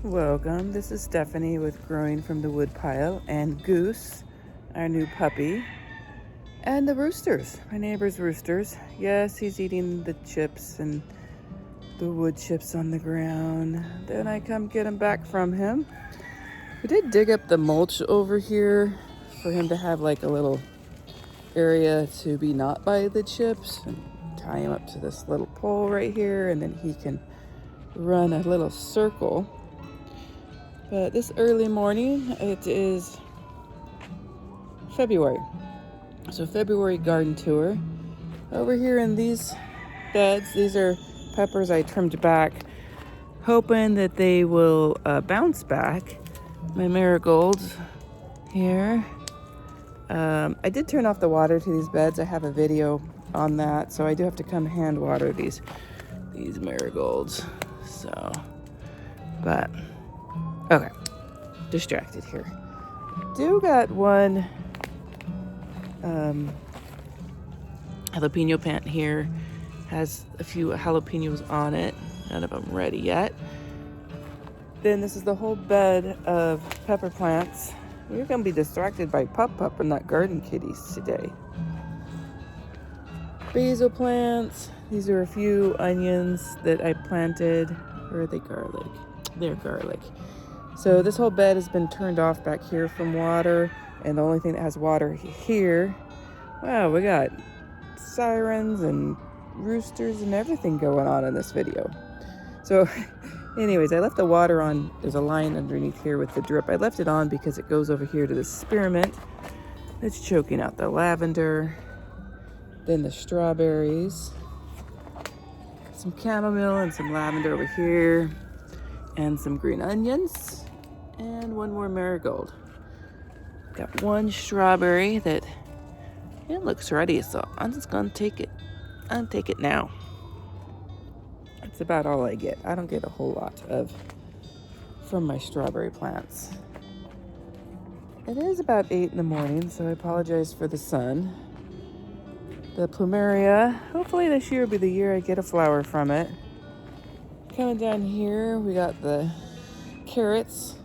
Welcome. This is Stephanie with Growing from the Woodpile, and Goose, our new puppy, and the roosters, my neighbor's roosters. Yes, he's eating the chips and the wood chips on the ground. Then I come get him back from him. We did dig up the mulch over here for him to have like a little area to be not by the chips, and tie him up to this little pole right here, and then he can run a little circle. But this early morning, it is February. So February garden tour. Over here in these beds, these are peppers I trimmed back, hoping that they will bounce back. My marigolds here. I did turn off the water to these beds. I have a video on that, so I do have to come hand water these marigolds. So, but okay, distracted here. Do got one jalapeno plant here. Has a few jalapenos on it. None of them ready yet. Then this is the whole bed of pepper plants. We're gonna be distracted by Pup and not garden kitties today. Basil plants. These are a few onions that I planted. Or are they garlic? They're garlic. So this whole bed has been turned off back here from water, and the only thing that has water here. Wow, we got sirens and roosters and everything going on in this video. So anyways, I left the water on. There's a line underneath here with the drip. I left it on because it goes over here to the spearmint that's choking out the lavender. Then the strawberries, some chamomile and some lavender over here, and some green onions, and one more marigold. Got one strawberry that it looks ready, so I'm just gonna take it. I'll take it now. That's about all I get. I don't get a whole lot from my strawberry plants. It is about 8 in the morning, so I apologize for the sun. The plumeria, hopefully this year will be the year I get a flower from it. Coming down here, we got the carrots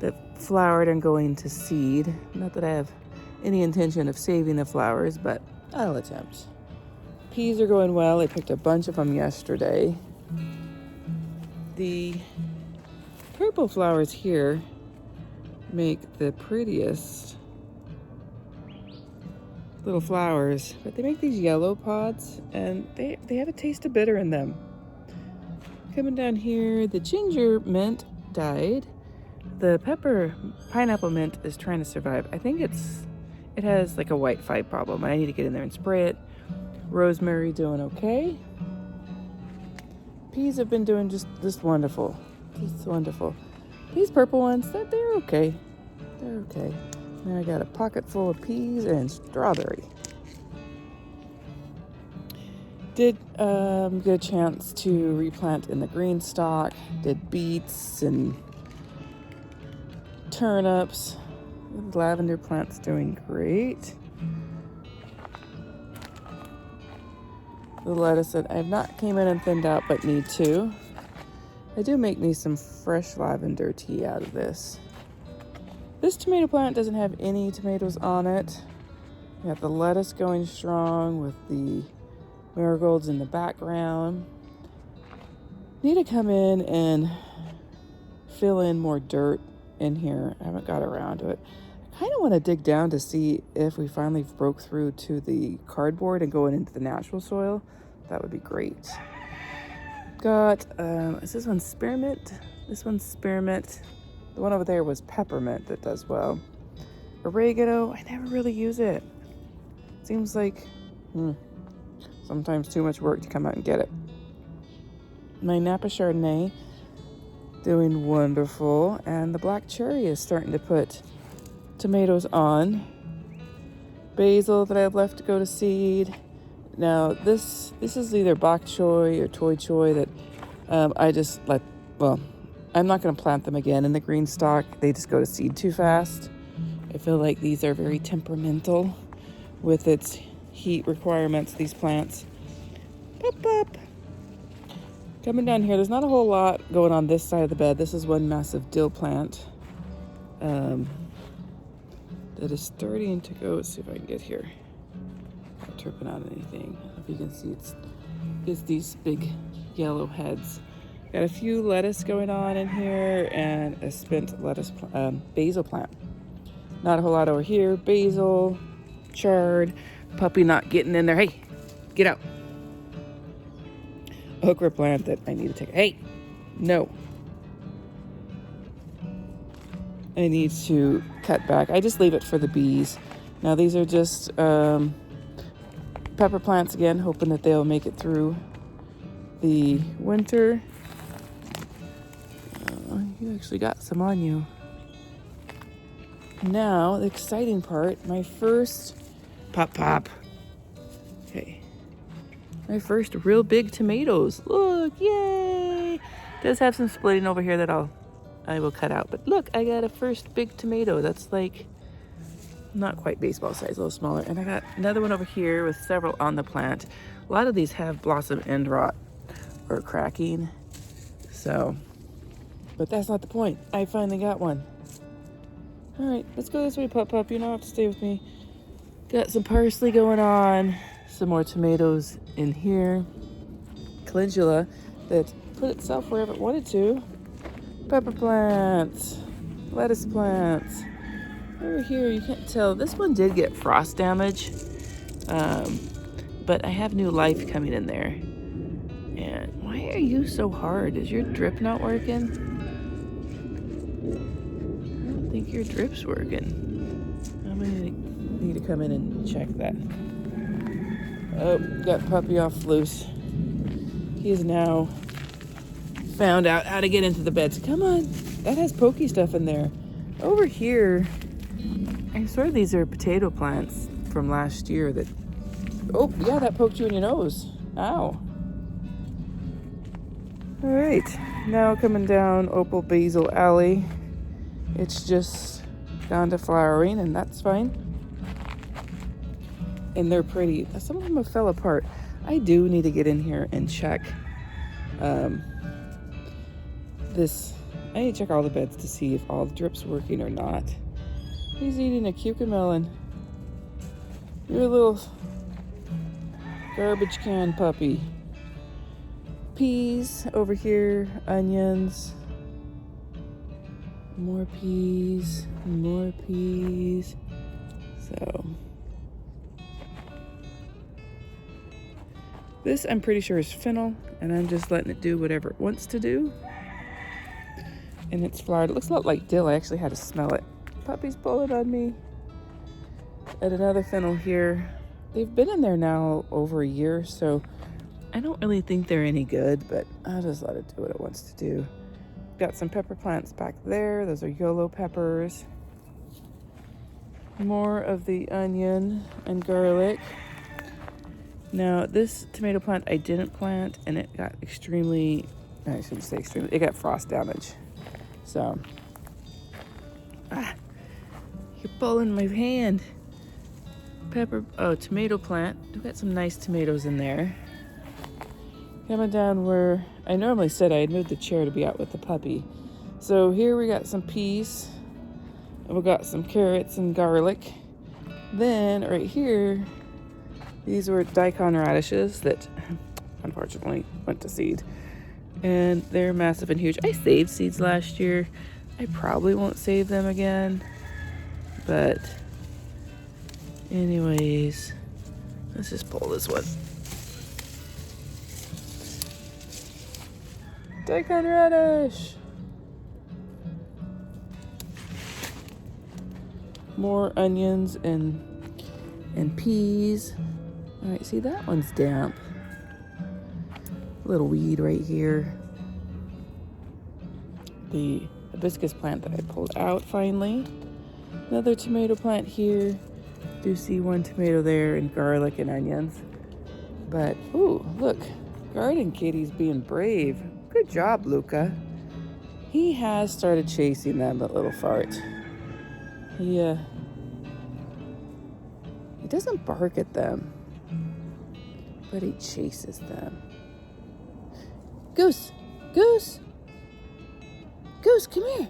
that flowered and going to seed. Not that I have any intention of saving the flowers, but I'll attempt. Peas are going well. I picked a bunch of them yesterday. The purple flowers here make the prettiest little flowers, but they make these yellow pods, and they have a taste of bitter in them. Coming down here, the ginger mint died. The pineapple mint is trying to survive. I think it has like a white fly problem. I need to get in there and spray it. Rosemary doing okay. Peas have been doing just wonderful. Just wonderful. These purple ones, they're okay. They're okay. Now I got a pocket full of peas and strawberry. Did get a chance to replant in the green stock. Did beets and turnips. The lavender plant's doing great. The lettuce that I have not came in and thinned out, but need to. I do make me some fresh lavender tea out of this. This tomato plant doesn't have any tomatoes on it. We got the lettuce going strong with the marigolds in the background. Need to come in and fill in more dirt in here. I haven't got around to it. I kind of want to dig down to see if we finally broke through to the cardboard and going into the natural soil. That would be great. Got, is this one spearmint? This one's spearmint. The one over there was peppermint that does well. Oregano, I never really use it. Seems like sometimes too much work to come out and get it. My Napa Chardonnay doing wonderful, and the black cherry is starting to put tomatoes on. Basil that I've left to go to seed. Now this is either bok choy or toy choy that I just let. Well, I'm not going to plant them again in the green stock. They just go to seed too fast. I feel like these are very temperamental with its heat requirements. These plants. Pop. Coming down here, there's not a whole lot going on this side of the bed. This is one massive dill plant that is starting to go. Let's see if I can get here. Not tripping on anything. If you can see, it's these big yellow heads. Got a few lettuce going on in here and a spent lettuce basil plant. Not a whole lot over here. Basil, chard, puppy not getting in there. Hey, get out. Okra plant that I need to take. Hey, no. I need to cut back. I just leave it for the bees. Now these are just pepper plants again, hoping that they'll make it through the winter. You actually got some on you. Now, the exciting part, my first pop. Okay. My first real big tomatoes. Look, yay! Does have some splitting over here that I will cut out. But look, I got a first big tomato. That's like not quite baseball size, a little smaller. And I got another one over here with several on the plant. A lot of these have blossom end rot or cracking. So, but that's not the point. I finally got one. All right, let's go this way, Pup. You don't have to stay with me. Got some parsley going on. Some more tomatoes in here. Calendula that put itself wherever it wanted to. Pepper plants. Lettuce plants. Over here, you can't tell. This one did get frost damage. But I have new life coming in there. And why are you so hard? Is your drip not working? I don't think your drip's working. I'm gonna need to come in and check that. Oh, got puppy off loose. He has now found out how to get into the beds. Come on, that has pokey stuff in there. Over here, I swear these are potato plants from last year that, oh yeah, that poked you in your nose. Ow. All right, now coming down Opal Basil Alley. It's just gone to flowering, and that's fine. And they're pretty. Some of them have fell apart. I do need to get in here and check this. I need to check all the beds to see if all the drip's working or not. He's eating a cucumber. You're a little garbage can puppy. Peas over here, onions, more peas, more peas. So this I'm pretty sure is fennel, and I'm just letting it do whatever it wants to do. And it's flowered. It looks a lot like dill. I actually had to smell it. Puppy's pulling on me. And another fennel here. They've been in there now over a year, so I don't really think they're any good, but I'll just let it do what it wants to do. Got some pepper plants back there. Those are yellow peppers. More of the onion and garlic. Now, this tomato plant I didn't plant, and it got I shouldn't say extremely, it got frost damage. So, you're pulling my hand. Tomato plant. We've got some nice tomatoes in there. Coming down where I normally sit, I had moved the chair to be out with the puppy. So here we got some peas, and we got some carrots and garlic. Then right here, these were daikon radishes that unfortunately went to seed. And they're massive and huge. I saved seeds last year. I probably won't save them again. But anyways, let's just pull this one. Daikon radish. More onions and peas. All right, see, that one's damp. Little weed right here. The hibiscus plant that I pulled out finally. Another tomato plant here. Do see one tomato there, and garlic and onions. But, ooh, look, garden kitty's being brave. Good job, Luca. He has started chasing them, that little fart. He doesn't bark at them, but he chases them. Goose, Goose, Goose, come here.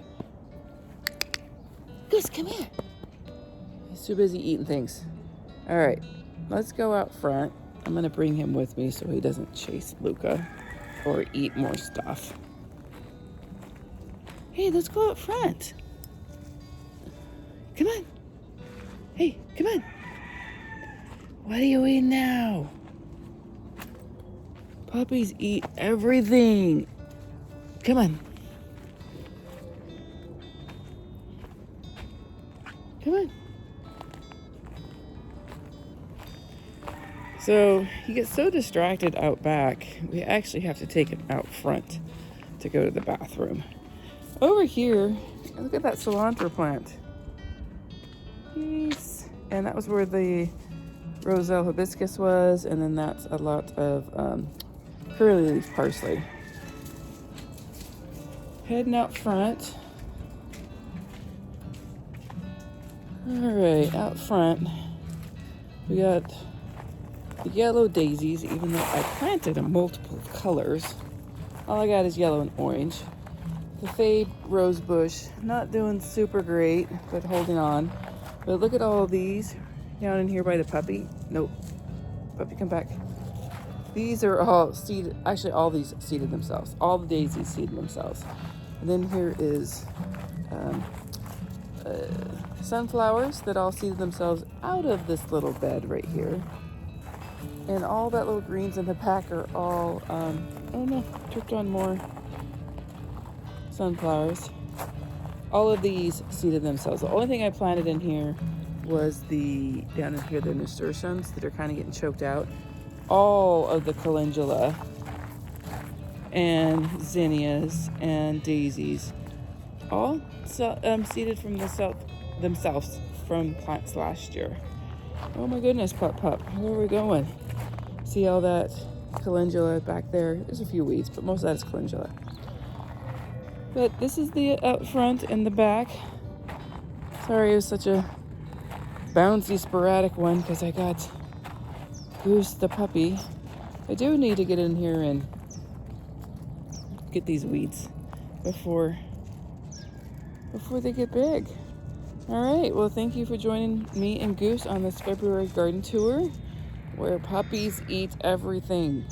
Goose, come here. He's too busy eating things. All right, let's go out front. I'm gonna bring him with me so he doesn't chase Luca or eat more stuff. Hey, let's go out front. Come on. Hey, come on. What are you eating now? Puppies eat everything. Come on. Come on. So he gets so distracted out back, we actually have to take him out front to go to the bathroom. Over here, look at that cilantro plant. And that was where the roselle hibiscus was, and then that's a lot of curly leaf parsley. Heading out front. All right, out front, we got the yellow daisies, even though I planted in multiple colors. All I got is yellow and orange. The fade rose bush, not doing super great, but holding on. But look at all of these down in here by the puppy. Nope. Puppy, come back. These are all seeded. Actually, all these seeded themselves. All the daisies seeded themselves. And then here is sunflowers that all seeded themselves out of this little bed right here. And all that little greens in the pack are all, oh no, tripped on more sunflowers. All of these seeded themselves. The only thing I planted in here was down in here, the nasturtiums that are kind of getting choked out. All of the calendula and zinnias and daisies, all seeded from themselves from plants last year. Oh my goodness, pup. Where are we going? See all that calendula back there? There's a few weeds, but most of that is calendula. But this is the out front and the back. Sorry it was such a bouncy, sporadic one because I got Goose the puppy. I do need to get in here and get these weeds before they get big. All right, well, thank you for joining me and Goose on this February garden tour where puppies eat everything.